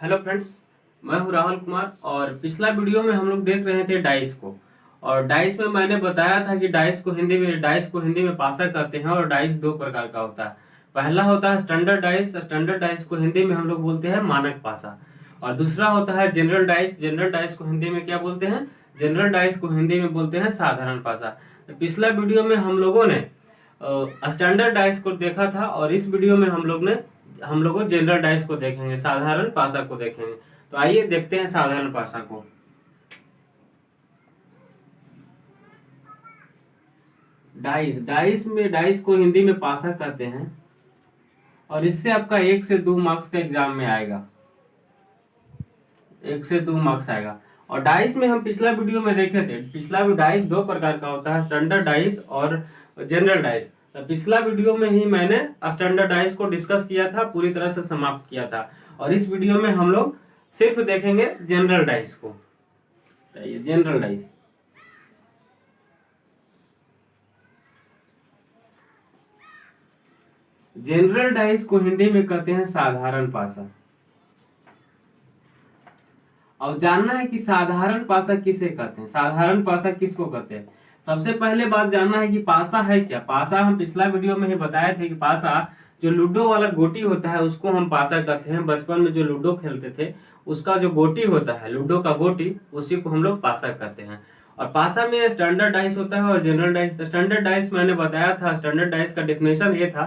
Hello friends, मैं हूं राहुल कुमार। और पिछला वीडियो में हम लोग देख रहे थे डाइस को। और डाइस में मैंने बताया था कि डाइस को हिंदी में पासा कहते हैं। और डाइस दो प्रकार का होता है। पहला होता है स्टैंडर्ड डाइस। स्टैंडर्ड डाइस को हिंदी में हम लोग बोलते हैं मानक पासा। और दूसरा होता है जनरल डाइस। जनरल डाइस को हिंदी में क्या बोलते हैं? जनरल डाइस को हिंदी में बोलते हैं साधारण पासा। तो पिछला वीडियो में हम लोगों ने स्टैंडर्ड डाइस को देखा था, और इस वीडियो में हम लोग जनरल डाइस को देखेंगे, साधारण पासा को देखेंगे। तो आइए देखते हैं साधारण पासा को। डाइस को हिंदी में पासा कहते हैं। और इससे आपका 1 से 2 मार्क्स का एग्जाम में आएगा। 1 से 2 मार्क्स आएगा। और डाइस में हम पिछला वीडियो में देखे थे, पिछला भी डाइस दो प्रकार का होता है, स्टैंडर्ड डाइस और जनरल डाइस। तो पिछला वीडियो में ही मैंने स्टैंडर्ड डाइस को डिस्कस किया था, पूरी तरह से समाप्त किया था। और इस वीडियो में हम लोग सिर्फ देखेंगे जनरल डाइस को। जनरल डाइस, जनरल डाइस को हिंदी में कहते हैं साधारण पासा। और जानना है कि साधारण पासा किसे कहते हैं, साधारण पासा किसको कहते हैं। सबसे पहले बात जानना है कि पासा है क्या। पासा हम पिछला वीडियो में ही बताए थे कि पासा जो लूडो वाला गोटी होता है उसको हम पासा कहते हैं। बचपन में जो लूडो खेलते थे उसका जो गोटी होता है, लूडो का गोटी, उसी को हम लोग पासा कहते हैं। और पासा में स्टैंडर्ड डाइस होता है और जनरल डाइस। स्टैंडर्ड डाइस मैंने बताया था, स्टैंडर्ड डाइस का डेफिनेशन ये था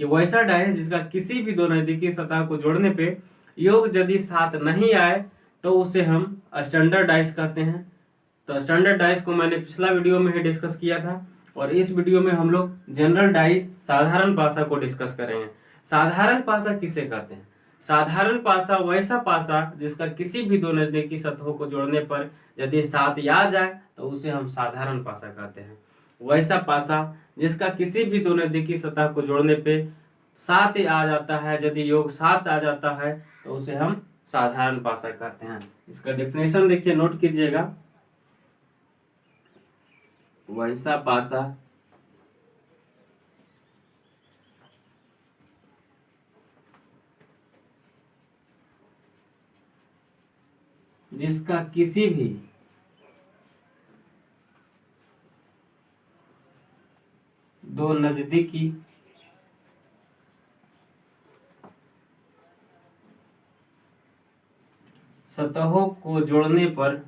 कि वैसा डाइस जिसका किसी भी दो नजदीकी सतह को जोड़ने पे योग यदि साथ नहीं आए तो उसे हम स्टैंडर्ड डाइस कहते हैं। तो स्टैंडर्ड डाइस को मैंने पिछला वीडियो में ही डिस्कस किया था। और इस वीडियो में हम लोग जनरल डाइस, साधारण पासा को डिस्कस करेंगे। साधारण पासा किसे कहते हैं? साधारण पासा वैसा पासा जिसका किसी भी दो नजदीकी सतहों को जोड़ने पर यदि साथ आ जाए तो उसे हम साधारण पासा कहते हैं। वैसा पासा जिसका किसी भी दो नजदीकी सतह को जोड़ने पे सात आ जाता है, यदि योग सात आ जाता है तो उसे हम साधारण पासा कहते हैं। इसका डेफिनेशन देखिए, नोट कीजिएगा। वैसा पासा जिसका किसी भी दो नजदीकी सतहों को जोड़ने पर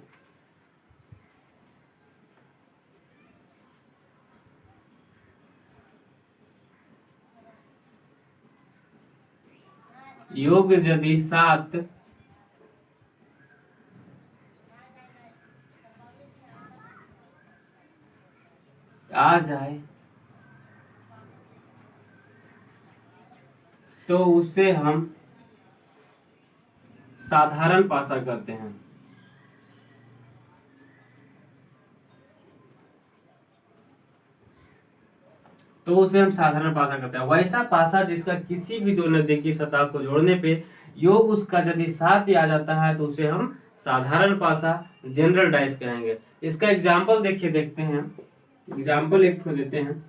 योग यदि सात आ जाए तो उसे हम साधारण पासा कहते हैं। तो उसे हम साधारण पासा कहते हैं। वैसा पासा जिसका किसी भी दो नजदीकी सतह को जोड़ने पे योग उसका यदि साथ आ जाता है तो उसे हम साधारण पासा, जनरल डाइस कहेंगे। इसका एग्जाम्पल देखिए, देखते हैं। एग्जाम्पल एक को देते हैं।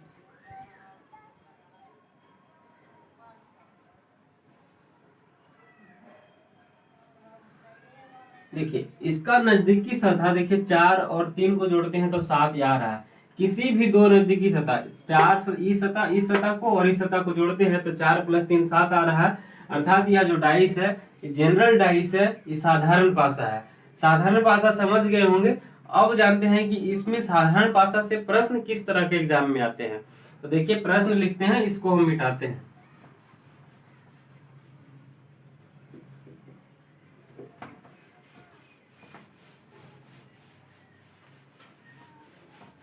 देखिए, इसका नजदीकी सतह देखिए 4 और 3 को जोड़ते हैं तो 7 आ रहा है। किसी भी दो नजदीकी सतह, इस सतह को और इस सतह को जोड़ते हैं तो 4 + 3 7 आ रहा है। अर्थात यह जो डाइस है, जनरल डाइस है, ये साधारण पासा है। साधारण पासा समझ गए होंगे। अब जानते हैं कि इसमें साधारण पासा से प्रश्न किस तरह के एग्जाम में आते हैं। तो देखिए, प्रश्न लिखते हैं, इसको हम मिटाते हैं।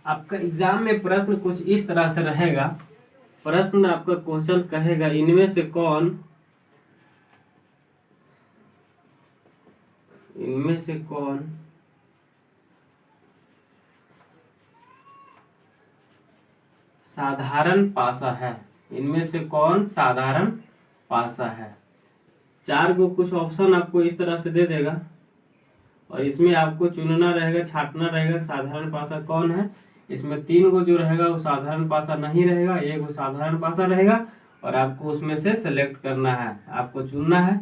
आपका एग्जाम में प्रश्न कुछ इस तरह से रहेगा। प्रश्न आपका क्वेश्चन कहेगा, इनमें से कौन साधारण पासा है। इनमें से कौन साधारण पासा है। 4 को कुछ ऑप्शन आपको इस तरह से दे देगा और इसमें आपको चुनना रहेगा, छांटना रहेगा साधारण पासा कौन है। इसमें 3 को जो रहेगा वो साधारण पासा नहीं रहेगा, 1 वो साधारण पासा रहेगा। और आपको उसमें से सेलेक्ट करना है, आपको चुनना है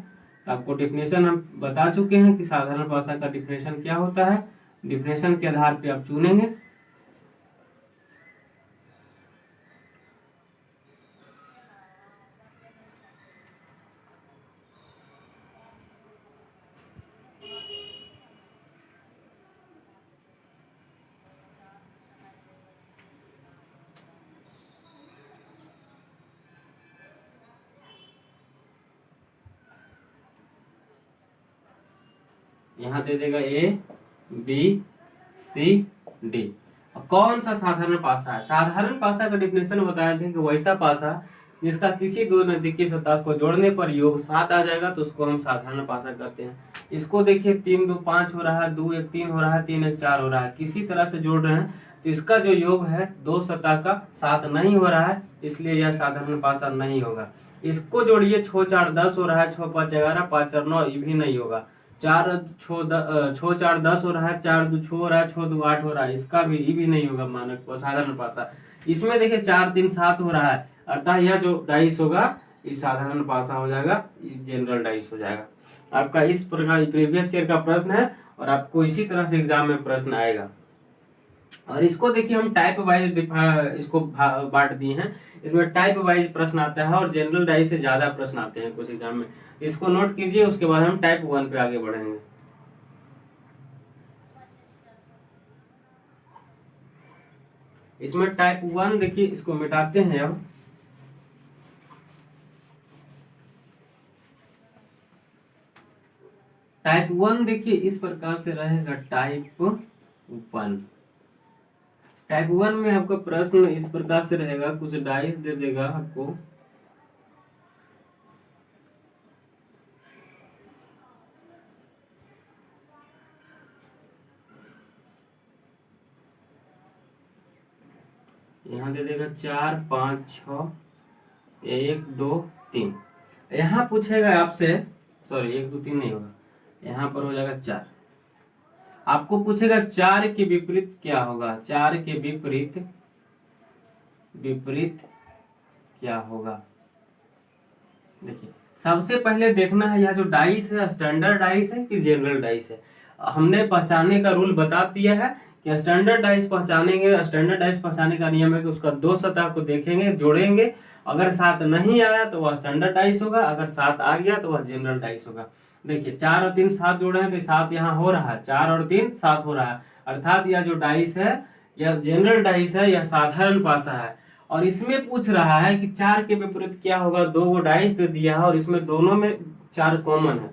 तो आपको डिफिनेशन हम बता चुके हैं कि साधारण भाषा का डिफिनेशन क्या होता है। डिफिनेशन के आधार पे आप चुनेंगे। यहाँ दे देगा ए बी सी डी। कौन सा साधारण पासा है? साधारण पासा का डिफिनेशन बताए थे कि वैसा पासा जिसका किसी दो नजदीकी सतह को जोड़ने पर योग 7 आ जाएगा तो उसको हम साधारण पासा कहते हैं। इसको देखिए 3 2 5 हो रहा है, 2 1 3 हो रहा है, 3 1 4 हो रहा है, किसी तरह से जोड़ रहे हैं तो इसका जो योग है दो सतह का 7 नहीं हो रहा है, इसलिए यह साधारण पासा नहीं होगा। इसको जोड़िए 6 4 10 हो रहा है, 6 5 11, 5 4 9, ये भी नहीं होगा। 4 6 4 10 हो रहा है, 4 2 6 हो रहा है, 6 2 8 हो रहा है, इसका भी ये भी नहीं होगा मानक साधारण पासा। इसमें देखिए 4 3 7 हो रहा है, अर्थात यह जो डाइस होगा ये साधारण पासा हो जाएगा, जनरल डाइस हो जाएगा। आपका इस प्रकार प्रीवियस ईयर का प्रश्न है और आपको इसी तरह से एग्जाम में प्रश्न आएगा। और इसको देखिए हम टाइप वाइज इसको बांट दिए हैं। इसमें टाइप वाइज प्रश्न आता है और जनरल डाइस से ज्यादा प्रश्न आते हैं कुछ एग्जाम में। इसको नोट कीजिए, उसके बाद हम टाइप 1 पे आगे बढ़ेंगे। इसमें टाइप 1 देखिए, इसको मिटाते हैं अब। टाइप 1 देखिए इस प्रकार से रहेगा। टाइप 1, टाइप 1 में आपका प्रश्न इस प्रकार से रहेगा, कुछ डाइस दे देगा आपको। यहाँ दे देगा 4 5 6 1 2 3। यहाँ पूछेगा आपसे, सॉरी 1 2 3 नहीं होगा, यहाँ पर हो जाएगा 4। आपको पूछेगा 4 के विपरीत क्या होगा। 4 के विपरीत विपरीत क्या होगा। देखिए सबसे पहले देखना है यह जो डाइस है स्टैंडर्ड डाइस है कि जनरल डाइस है। हमने पहचानने का रूल बता दिया है कि स्टैंडर्ड डाइस पहचानेंगे। स्टैंडर्ड डाइस पहचानने का नियम है कि उसका दो सतह को देखेंगे, जोड़ेंगे, अगर 7 नहीं आया तो वह स्टैंडर्ड डाइस होगा, अगर 7 आ गया तो वह जनरल डाइस होगा। देखिए 4 और 3 7 जोड़े हैं तो 7 यहाँ हो रहा है, 4 और 3 7 हो रहा है, अर्थात यह जो डाइस है यह जनरल डाइस है, यह साधारण पासा है। और इसमें पूछ रहा है कि 4 के विपरीत क्या होगा। 2 गो डाइस दे दिया है और इसमें दोनों में 4 कॉमन है।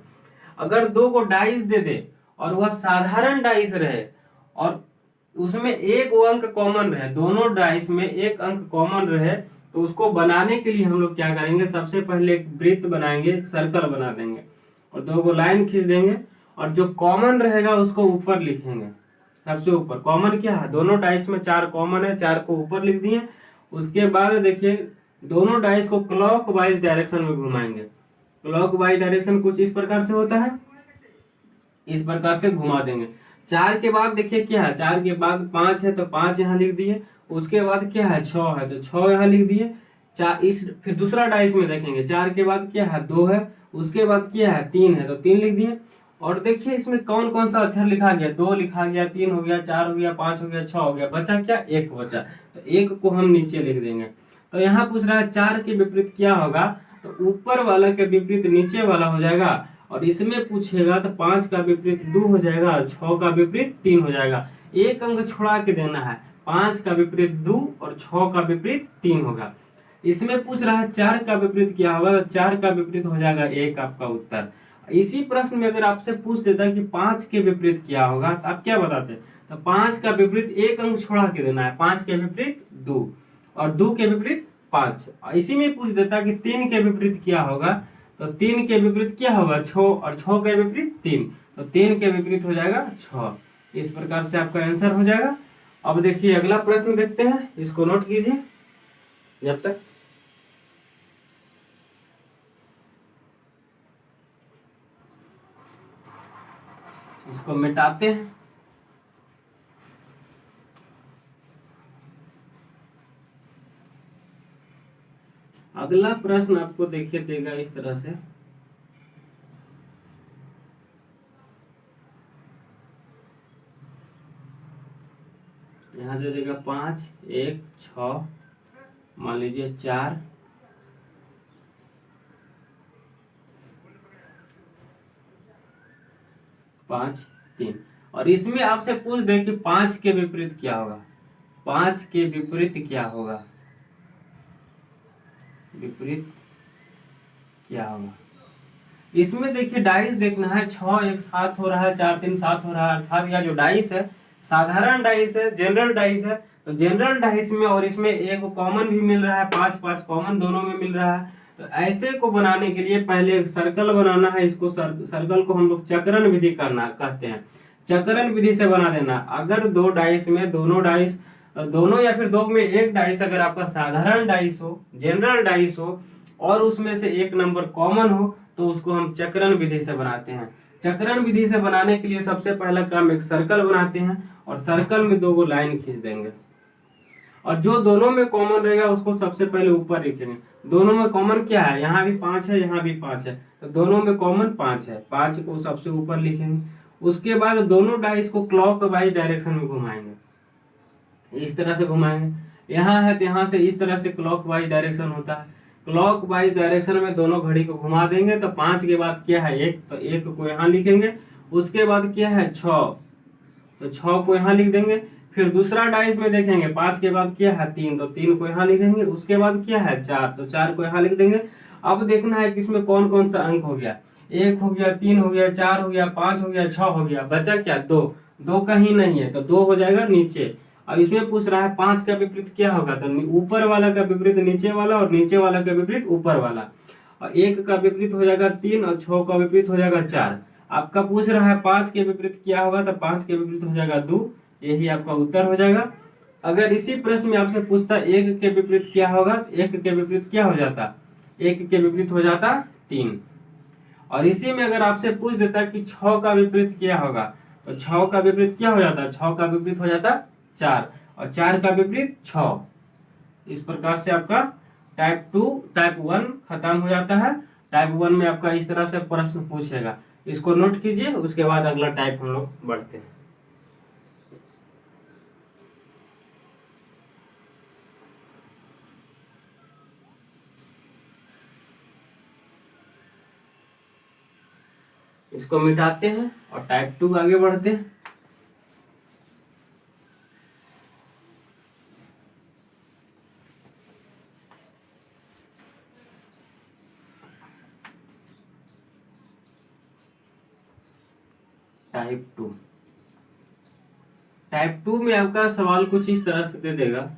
अगर 2 गो डाइस दे दे और वह साधारण डाइस रहे और उसमें एक अंक कॉमन रहे, दोनों डाइस में एक अंक कॉमन रहे, तो उसको बनाने के लिए हम लोग क्या करेंगे, सबसे पहले एक वृत्त बनाएंगे, एक सर्कल बना देंगे और 2 गो लाइन खींच देंगे और जो कॉमन रहेगा उसको ऊपर लिखेंगे। सबसे ऊपर कॉमन क्या है, दोनों डाइस में 4 कॉमन है, 4 को ऊपर लिख दिए। उसके बाद देखिए दोनों डाइस को क्लॉक वाइज डायरेक्शन में घुमाएंगे। क्लॉक वाइज डायरेक्शन कुछ इस प्रकार से होता है, इस प्रकार से घुमा देंगे। 4 के बाद देखिए क्या है, 4 के बाद 5 है तो 5 यहाँ लिख दिए। उसके बाद क्या है 6 है तो 6 यहाँ लिख दिए। चार इस फिर दूसरा डाइस में देखेंगे 4 के बाद क्या है 2 है, उसके बाद क्या है 3 है तो 3 लिख दिए। और देखिए इसमें कौन कौन सा अक्षर लिखा गया, 2 लिखा गया, 3 हो गया, 4 हो गया, 5 हो गया, 6 हो गया, बचा क्या, 1 बचा, तो 1 को हम नीचे लिख देंगे। तो यहाँ पूछ रहा है 4 के विपरीत क्या होगा, तो ऊपर वाला के विपरीत नीचे वाला हो जाएगा। और इसमें पूछेगा तो 5 का विपरीत 2 हो जाएगा और 6 का विपरीत 3 हो जाएगा। एक अंक छुड़ा के देना है, 5 का विपरीत 2 और 6 का विपरीत 3 होगा। इसमें पूछ रहा है 4 का विपरीत क्या होगा, तो 4 का विपरीत हो जाएगा 1 आपका उत्तर। इसी प्रश्न में अगर आपसे पूछ देता है कि 5 के विपरीत क्या होगा तो आप क्या बताते, तो 5 का विपरीत एक अंक छोड़ा के देना है, 5 के विपरीत 2 और 2 के विपरीत 5। इसी में पूछ देता कि 3 के विपरीत क्या होगा, तो 3 के विपरीत क्या होगा 6 और 6 के विपरीत 3, तो 3 के विपरीत हो जाएगा 6। इस प्रकार से आपका आंसर हो जाएगा। अब देखिए अगला प्रश्न देखते हैं, इसको नोट कीजिए जब तक। इसको मिटाते हैं। अगला प्रश्न आपको देखिए देगा इस तरह से, यहाँ दे देगा 5, 1, 6, मान लीजिए 4, 5, 3। और इसमें आपसे पूछ दे कि 5 के विपरीत क्या होगा, 5 के विपरीत क्या होगा, विपरीत क्या होगा। इसमें देखिए डाइस देखना है, 6 1 7 हो रहा है, 4 3 7 हो रहा है, अर्थात यह जो डाइस है साधारण डाइस है, जनरल डाइस है। तो जनरल डाइस में और इसमें एक कॉमन भी मिल रहा है, 5 5 कॉमन दोनों में मिल रहा है। तो ऐसे को बनाने के लिए पहले एक सर्कल बनाना है, इसको सर्कल को हम लोग चक्रण विधि करना कहते हैं, चक्रण विधि से बना देना। अगर दो डाइस में दोनों डाइस, दोनों या फिर दो में एक डाइस अगर आपका साधारण डाइस हो, जनरल डाइस हो, और उसमें से एक नंबर कॉमन हो, तो उसको हम चक्रण विधि से बनाते हैं। चक्रण विधि से बनाने के लिए सबसे पहला काम एक सर्कल बनाते हैं और सर्कल में दो लाइन खींच देंगे, और जो दोनों में कॉमन रहेगा उसको सबसे पहले ऊपर लिखेंगे। दोनों में कॉमन क्या है, यहाँ भी 5 है, यहाँ भी 5 है, तो दोनों में कॉमन 5 है, 5 को सबसे ऊपर लिखेंगे। उसके बाद दोनों डाइस को क्लॉक वाइज डायरेक्शन में घुमाएंगे, इस तरह से घुमाएंगे। यहाँ है तो यहाँ से इस तरह से क्लॉक वाइज डायरेक्शन होता है। क्लॉक वाइज डायरेक्शन में दोनों घड़ी को घुमा देंगे तो 5 के बाद क्या है 1, तो 1 को यहाँ लिखेंगे। उसके बाद क्या है 6, तो 6 को यहाँ लिख देंगे। फिर दूसरा डाइस में देखेंगे 5 के बाद क्या है 3, तो 3 को यहाँ लिखेंगे। उसके बाद क्या है 4, तो 4 को यहाँ लिख देंगे। अब देखना है कि इसमें कौन कौन सा अंक हो गया, 1 हो गया, 3 हो गया, 4 हो गया, 5 हो गया, 6 हो गया, बचा क्या 2, 2 कहीं नहीं है तो 2 हो जाएगा नीचे। अब इसमें पूछ रहा है 5 का विपरीत क्या होगा, तो ऊपर वाला का विपरीत नीचे वाला, और नीचे वाला का विपरीत ऊपर वाला। और 1 का विपरीत हो जाएगा 3, और 6 का विपरीत हो जाएगा 4। आपका पूछ रहा है 5 के विपरीत क्या होगा, तो 5 के विपरीत हो जाएगा 2, यही आपका उत्तर हो जाएगा। अगर इसी प्रश्न में आपसे पूछता 1 के विपरीत क्या होगा, 1 के विपरीत क्या हो जाता, 1 के विपरीत हो जाता 3। और इसी में अगर आपसे पूछ देता कि 6 का विपरीत क्या होगा, तो 6 का विपरीत क्या हो जाता, 6 का विपरीत हो जाता 4, और 4 का विपरीत 6। इस प्रकार से आपका टाइप 2 टाइप 1 खत्म हो जाता है। टाइप 1 में आपका इस तरह से प्रश्न पूछेगा, इसको नोट कीजिए। उसके बाद अगला टाइप हम लोग बढ़ते हैं। इसको मिटाते हैं और टाइप 2 आगे बढ़ते हैं। टाइप 2, टाइप 2 में आपका सवाल कुछ इस तरह से दे देगा।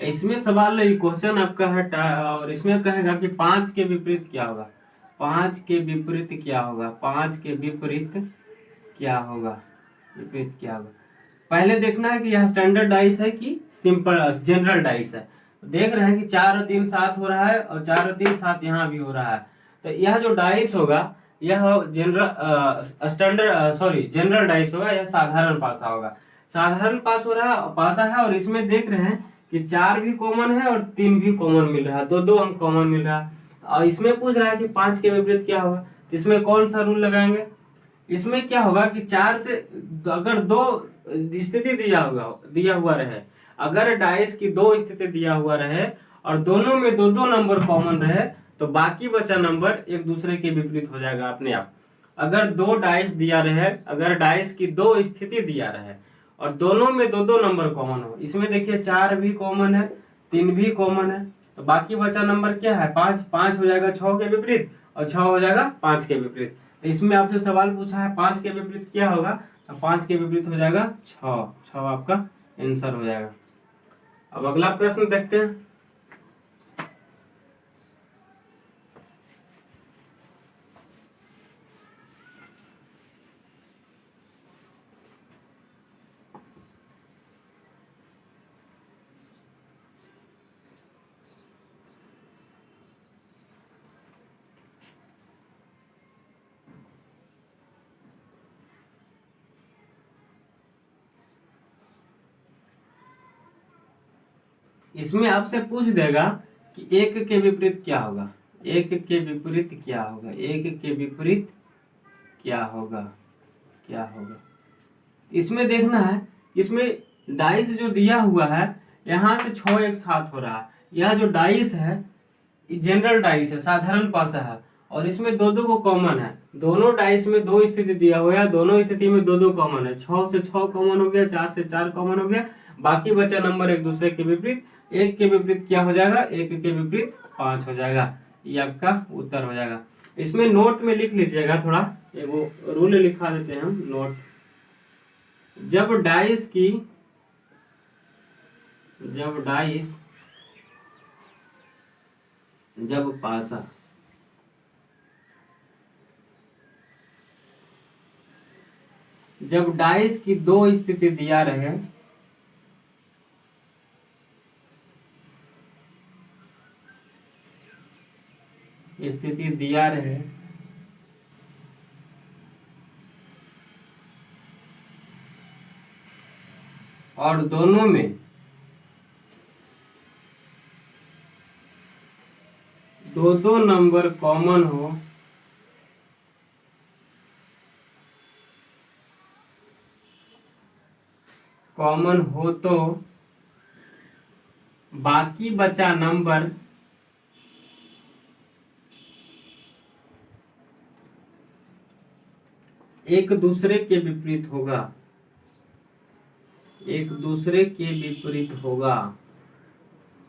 इसमें सवाल क्वेश्चन आपका है और इसमें कहेगा कि 5 के विपरीत क्या होगा, 5 के विपरीत क्या होगा, 5 के विपरीत क्या होगा, विपरीत क्या होगा। पहले देखना है कि यह स्टैंडर्ड डाइस है कि सिंपल जनरल डाइस है। देख रहे हैं कि 4 और 3 7 हो रहा है, और 4 और 3 7 यहाँ भी हो रहा है। तो यह जो डाइस होगा यह general standard sorry general dice होगा, यह साधारण पासा होगा। साधारण पास हो रहा पासा है, और इसमें देख रहे हैं कि 4 भी कॉमन है और 3 भी कॉमन मिल रहा है, दो दो अंक कॉमन मिल रहा है। और इसमें पूछ रहा है कि 5 के विपरीत क्या होगा, इसमें कौन सा रूल लगाएंगे। इसमें क्या होगा कि 4 से अगर दो स्थिति दिया हुआ रहे, अगर डाइस की दो स्थिति दिया हुआ रहे और दोनों में दो दो नंबर कॉमन रहे, तो बाकी बचा नंबर एक दूसरे के विपरीत हो जाएगा अपने आप। अगर दो डाइस दिया रहे, अगर डाइस की दो स्थिति दिया रहे और दोनों में दो दो नंबर कॉमन हो, इसमें देखिए 4 भी कॉमन है, 3 भी कॉमन है, तो बाकी बचा नंबर क्या है 5। 5 हो जाएगा 6 के विपरीत, और 6 हो जाएगा 5 के विपरीत। तो इसमें आपसे सवाल पूछा है 5 के विपरीत क्या होगा, तो 5 के विपरीत हो जाएगा 6। 6 आपका आंसर हो जाएगा। अब अगला प्रश्न देखते हैं। इसमें आपसे पूछ देगा कि एक के विपरीत क्या होगा, एक के विपरीत क्या होगा, एक के विपरीत क्या होगा, क्या होगा। इसमें देखना है, इसमें डाइस जो दिया हुआ है यहाँ से 6 एक साथ हो रहा है। यह जो डाइस है जनरल डाइस है, साधारण पासा है, और इसमें दो दो को कॉमन है। दोनों डाइस में दो स्थिति दिया हुआ है, दोनों स्थिति में दो दो कॉमन है। 6 से 6 कॉमन हो गया, 4 से 4 कॉमन हो गया, बाकी बचा नंबर एक दूसरे के विपरीत। एक के विपरीत क्या हो जाएगा, एक के विपरीत 5 हो जाएगा। ये आपका उत्तर हो जाएगा। इसमें नोट में लिख लीजिएगा, थोड़ा वो रूल लिखा देते हैं हम नोट। जब डाइस जब पासा जब डाइस की दो स्थिति दिया रहे, स्थिति दिया रहे और दोनों में दो दो नंबर कॉमन हो, तो बाकी बचा नंबर एक दूसरे के विपरीत होगा, एक दूसरे के विपरीत होगा।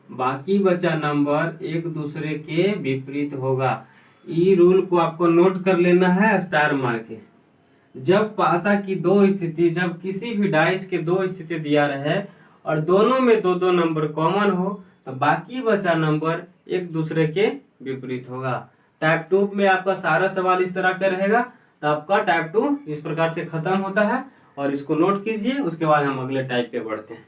बाकी बचा नंबर एक दूसरे के विपरीत होगा। ई रूल को आपको नोट कर लेना है स्टार मार के। जब पासा की दो स्थिति, जब किसी भी डाइस के दो स्थिति दिया रहे और दोनों में दो दो नंबर कॉमन हो, तो बाकी बचा नंबर एक दूसरे के विपरीत होगा। टाइप 2 में आपका सारा सवाल इस तरह का रहेगा। तो आपका टाइप 2 इस प्रकार से खत्म होता है, और इसको नोट कीजिए। उसके बाद हम अगले टाइप पे बढ़ते हैं।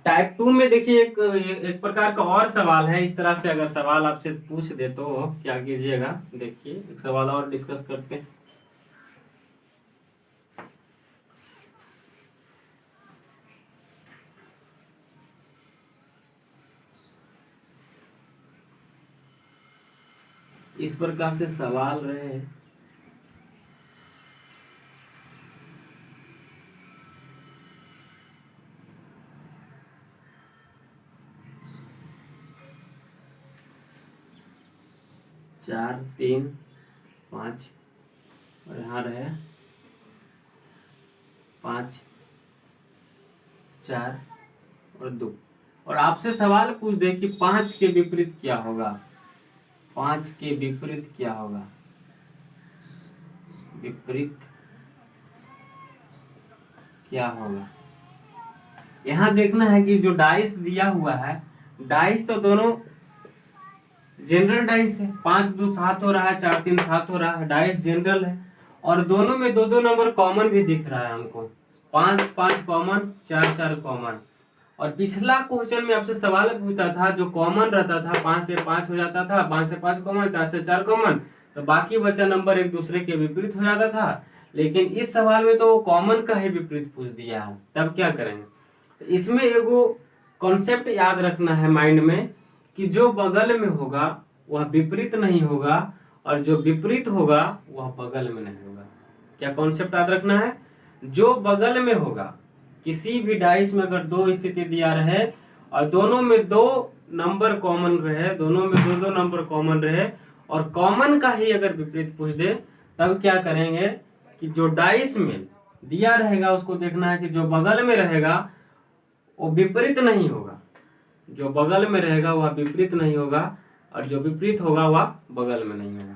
टाइप 2 में देखिए एक प्रकार का और सवाल है। इस तरह से अगर सवाल आपसे पूछ दे तो क्या कीजिएगा, देखिए एक सवाल और डिस्कस करते हैं। इस प्रकार से सवाल रहे, चार 3 5 और यहाँ रहे 5 4 और 2, और आपसे सवाल पूछ दे कि 5 के विपरीत क्या होगा, 5 के विपरीत क्या होगा, विपरीत क्या होगा। यहाँ देखना है कि जो डाइस दिया हुआ है, डाइस तो दोनों जनरल डाइस है। 5 2 7 हो रहा है, 4 3 7 हो रहा है, डाइस जनरल है, और दोनों में दो दो नंबर कॉमन भी दिख रहा है हमको। 5 5 कॉमन, 4 4 कॉमन। और पिछला क्वेश्चन में आपसे सवाल पूछता था, जो कॉमन रहता था 5 से 5 हो जाता था, 5 से 5 कॉमन, 4 से 4 कॉमन, तो बाकी बचा नंबर एक दूसरे के विपरीत हो जाता था। लेकिन इस सवाल में तो कॉमन का ही विपरीत पूछ दिया है, तब क्या करेंगे। तो इसमें एगो कॉन्सेप्ट याद रखना है माइंड में कि जो बगल में होगा वह विपरीत नहीं होगा, और जो विपरीत होगा वह बगल में नहीं होगा। क्या कॉन्सेप्ट याद रखना है, जो बगल में होगा, किसी भी डाइस में अगर दो स्थिति दिया रहे और दोनों में दो नंबर कॉमन रहे, दोनों में दो दो नंबर कॉमन रहे, और कॉमन का ही अगर विपरीत पूछ दे, तब क्या करेंगे कि जो डाइस में दिया रहेगा उसको देखना है कि जो बगल में रहेगा वो विपरीत नहीं होगा, जो बगल में रहेगा वह विपरीत नहीं होगा, और जो विपरीत होगा वह बगल में नहीं होगा।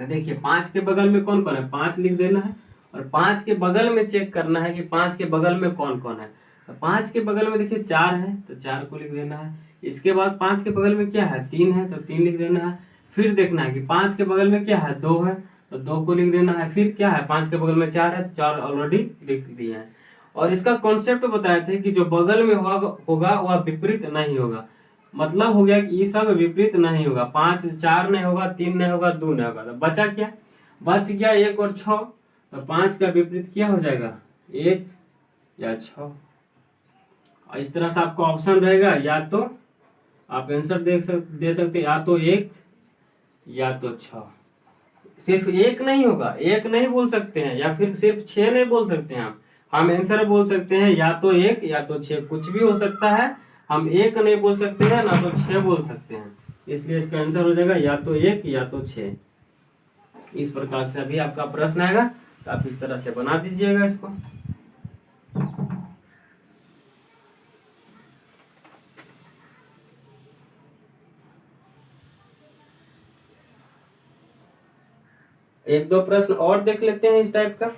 देखिए 5 के बगल में कौन कौन है, 5 लिख देना है, और 5 के बगल में चेक करना है कि 5 के बगल में कौन कौन है। तो 5 के बगल में देखिए 4 है, तो 4 को लिख देना है। इसके बाद 5 के बगल में क्या है, 3 है, तो 3 लिख देना है। फिर देखना है कि 5 के बगल में क्या है, 2 है, तो 2 को लिख देना है। फिर क्या है, 5 के बगल में 4 है, तो 4 ऑलरेडी लिख दिया है। और इसका कॉन्सेप्ट बताए थे कि जो बगल में होगा वह विपरीत नहीं होगा। मतलब हो गया कि ये सब विपरीत नहीं होगा। 5 4 नहीं होगा, 3 नहीं होगा, 2 नहीं होगा, तो बचा क्या, बच गया 1 और 6। तो 5 का विपरीत क्या हो जाएगा, 1 या 6। इस तरह से आपको ऑप्शन रहेगा, या तो आप आंसर दे सकते या तो 1 या तो 6। सिर्फ एक नहीं होगा, एक नहीं बोल सकते हैं, या फिर सिर्फ 6 नहीं बोल सकते हैं। हम आंसर बोल सकते हैं या तो 1 या तो 6, कुछ भी हो सकता है। हम 1 नहीं बोल सकते हैं ना तो 6 बोल सकते हैं, इसलिए इसका आंसर हो जाएगा या तो 1 या तो 6। इस प्रकार से अभी आपका प्रश्न आएगा, तो आप इस तरह से बना दीजिएगा इसको। एक दो प्रश्न और देख लेते हैं इस टाइप का।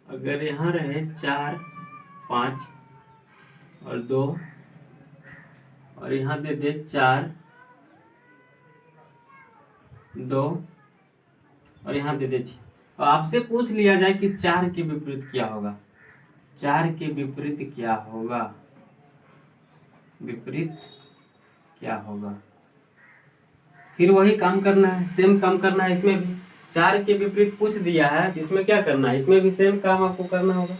अगर यहाँ रहे 4 5 और 2, और यहाँ दे दे 4 2 और यहाँ दे दे 6, तो आपसे पूछ लिया जाए कि 4 के विपरीत क्या होगा। 4 के विपरीत क्या होगा, विपरीत क्या होगा। फिर वही काम करना है, सेम काम करना है इसमें भी। 4 के विपरीत पूछ दिया है, इसमें क्या करना है, इसमें भी सेम काम आपको करना होगा।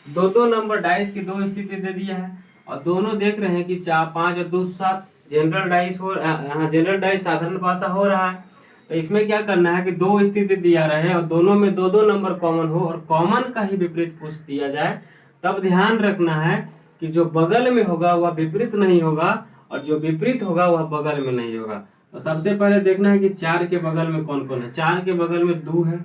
दो दो नंबर डाइस की दो स्थिति दे दिया है, और दोनों देख रहे हैं कि 4 5 और 2 7 जनरल डाइस हो, जनरल डाइस साधारण पासा हो रहा है। तो इसमें क्या करना है कि दो स्थिति दिया रहे और दोनों में दो दो नंबर कॉमन हो, और कॉमन का ही विपरीत पूछ दिया जाए, तब ध्यान रखना है कि जो बगल में होगा वह विपरीत नहीं होगा, और जो विपरीत होगा वह बगल में नहीं होगा। तो सबसे पहले देखना है कि 4 के बगल में कौन कौन है। 4 के बगल में 2 है,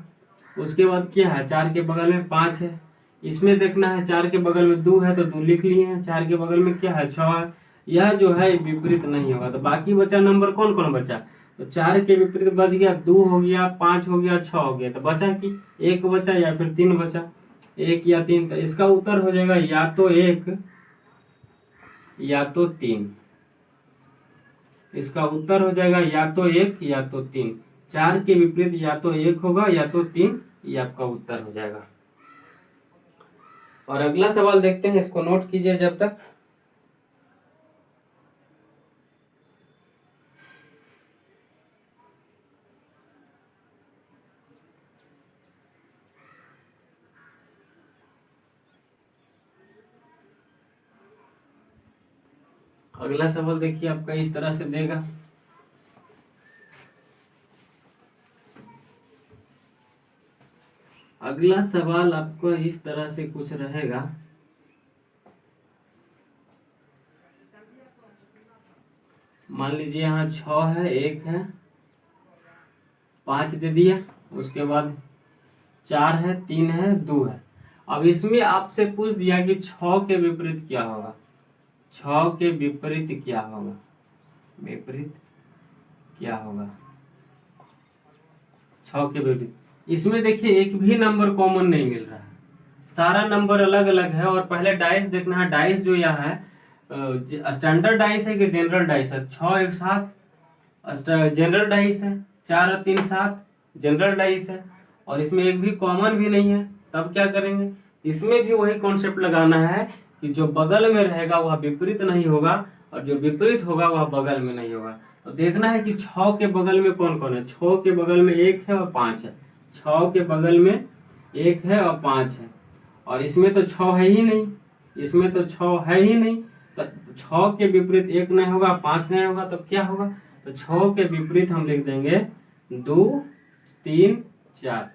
उसके बाद क्या है, 4 के बगल में 5 है। इसमें देखना है 4 के बगल में 2 है तो 2 लिख लिए हैं, 4 के बगल में क्या है, 6 है। यह जो है विपरीत नहीं होगा। तो बाकी बचा नंबर कौन कौन बचा, तो 4 के विपरीत बच गया 2 हो गया, 5 हो गया, 6 हो गया। तो बचा कि 1 बचा या फिर 3 बचा, 1 या 3। तो इसका उत्तर हो जाएगा या तो 1 या तो 3। इसका उत्तर हो जाएगा या तो 1 या तो 3। 4 के विपरीत या तो 1 होगा या तो 3, ये आपका उत्तर हो जाएगा। और अगला सवाल देखते हैं, इसको नोट कीजिए जब तक। अगला सवाल देखिए आपका इस तरह से देगा। अगला सवाल आपको इस तरह से कुछ रहेगा। मान लीजिए यहाँ 6 है, 1 है, 5 दे दिया, उसके बाद 4 है, 3 है, 2 है। अब इसमें आपसे पूछ दिया कि 6 के विपरीत क्या होगा। 6 के विपरीत क्या होगा, विपरीत क्या होगा 6 के विपरीत। इसमें देखिए एक भी नंबर कॉमन नहीं मिल रहा है, सारा नंबर अलग अलग है। और पहले डाइस देखना है, डाइस जो यहाँ है स्टैंडर्ड डाइस है कि जनरल डाइस है। 6 1 7 जनरल डाइस है, 4 और 3 7 जनरल डाइस है, और इसमें एक भी कॉमन भी नहीं है। तब क्या करेंगे, इसमें भी वही कॉन्सेप्ट लगाना है कि जो बगल में रहेगा वह विपरीत नहीं होगा, और जो विपरीत होगा वह बगल में नहीं होगा। तो देखना है कि 6 के बगल में कौन कौन है। 6 के बगल में 1 है और 5 है। 6 के बगल में 1 है और 5 है, और इसमें तो 6 है ही नहीं, इसमें तो 6 है ही नहीं। तो 6 के विपरीत 1 नहीं होगा, 5 नहीं होगा, तो क्या होगा, तो 6 के विपरीत हम लिख देंगे 2 3 4।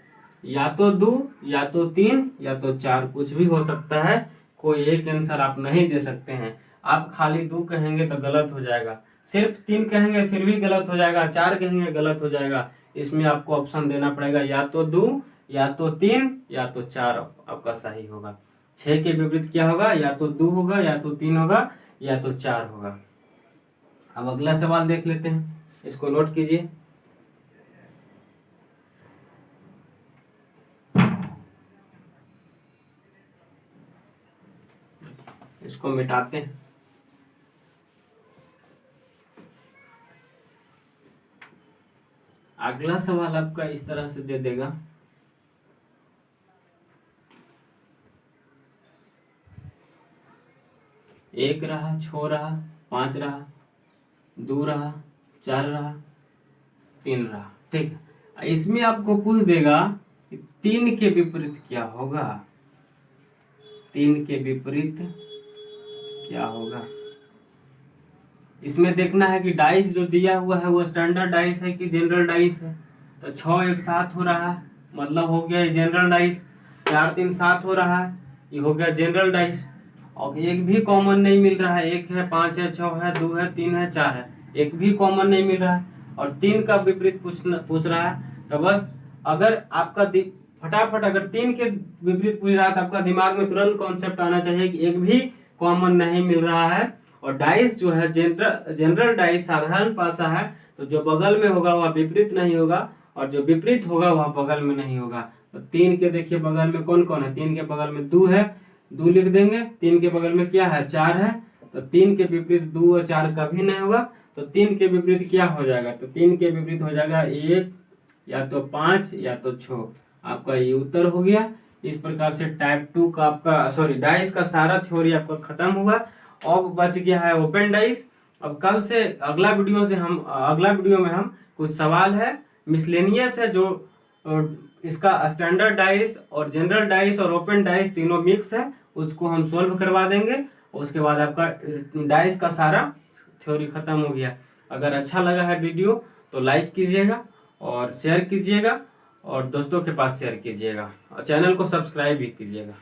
या तो 2 या तो 3 या तो 4, कुछ भी हो सकता है। कोई एक आंसर आप नहीं दे सकते हैं। आप खाली 2 कहेंगे तो गलत हो जाएगा, सिर्फ 3 कहेंगे फिर भी गलत हो जाएगा, 4 कहेंगे गलत हो जाएगा। इसमें आपको ऑप्शन देना पड़ेगा या तो 2 या तो 3 या तो 4 आपका सही होगा। 6 के विपरीत क्या होगा, या तो 2 होगा या तो 3 होगा या तो 4 होगा। अब अगला सवाल देख लेते हैं, इसको नोट कीजिए। इसको मिटाते हैं। अगला सवाल आपका इस तरह से दे देगा, एक रहा, छो रहा, 5 रहा, 2 रहा, 4 रहा, 3 रहा। ठीक है, इसमें आपको पूछ देगा कि 3 के विपरीत क्या होगा। 3 के विपरीत क्या होगा, इसमें देखना है कि डाइस जो दिया हुआ है वो स्टैंडर्ड डाइस है कि जनरल डाइस है। तो 6 1 7 हो रहा है, मतलब हो गया ये जनरल डाइस। 4 3 7 हो रहा है, ये हो गया जनरल डाइस। और एक भी कॉमन नहीं मिल रहा है, 1 है, 5 है, 6 है, 2 है, 3 है, 4 है, एक भी कॉमन नहीं मिल रहा है। और 3 का विपरीत पूछ रहा है। तो बस अगर आपका फटाफट अगर 3 के विपरीत पूछ रहा है तो आपका दिमाग में तुरंत कॉन्सेप्ट आना चाहिए कि एक भी कॉमन नहीं मिल रहा है। और डाइस जो है जनरल डाइस साधारण पासा है, तो जो बगल में होगा वह विपरीत नहीं होगा, और जो विपरीत होगा वह बगल में नहीं होगा। तो 3 के देखिए बगल में कौन कौन है, 3 के बगल में 2 है, 2 लिख देंगे। 3 के बगल में क्या है, 4 है, तो 3 के विपरीत 2 और 4 कभी नहीं होगा। तो 3 के विपरीत क्या हो जाएगा, तो 3 के विपरीत हो जाएगा 1, या तो 5 या तो 6। आपका ये उत्तर हो गया। इस प्रकार से टाइप 2 का आपका डाइस का सारा थ्योरी आपका खत्म हुआ। अब बच गया है ओपन डाइस। अब कल से अगला वीडियो में हम कुछ सवाल है मिसलेनियस है, जो इसका स्टैंडर्ड डाइस और जनरल डाइस और ओपन डाइस तीनों मिक्स है, उसको हम सोल्व करवा देंगे। उसके बाद आपका डाइस का सारा थ्योरी खत्म हो गया। अगर अच्छा लगा है वीडियो तो लाइक कीजिएगा और शेयर कीजिएगा और दोस्तों के पास शेयर कीजिएगा और चैनल को सब्सक्राइब भी कीजिएगा।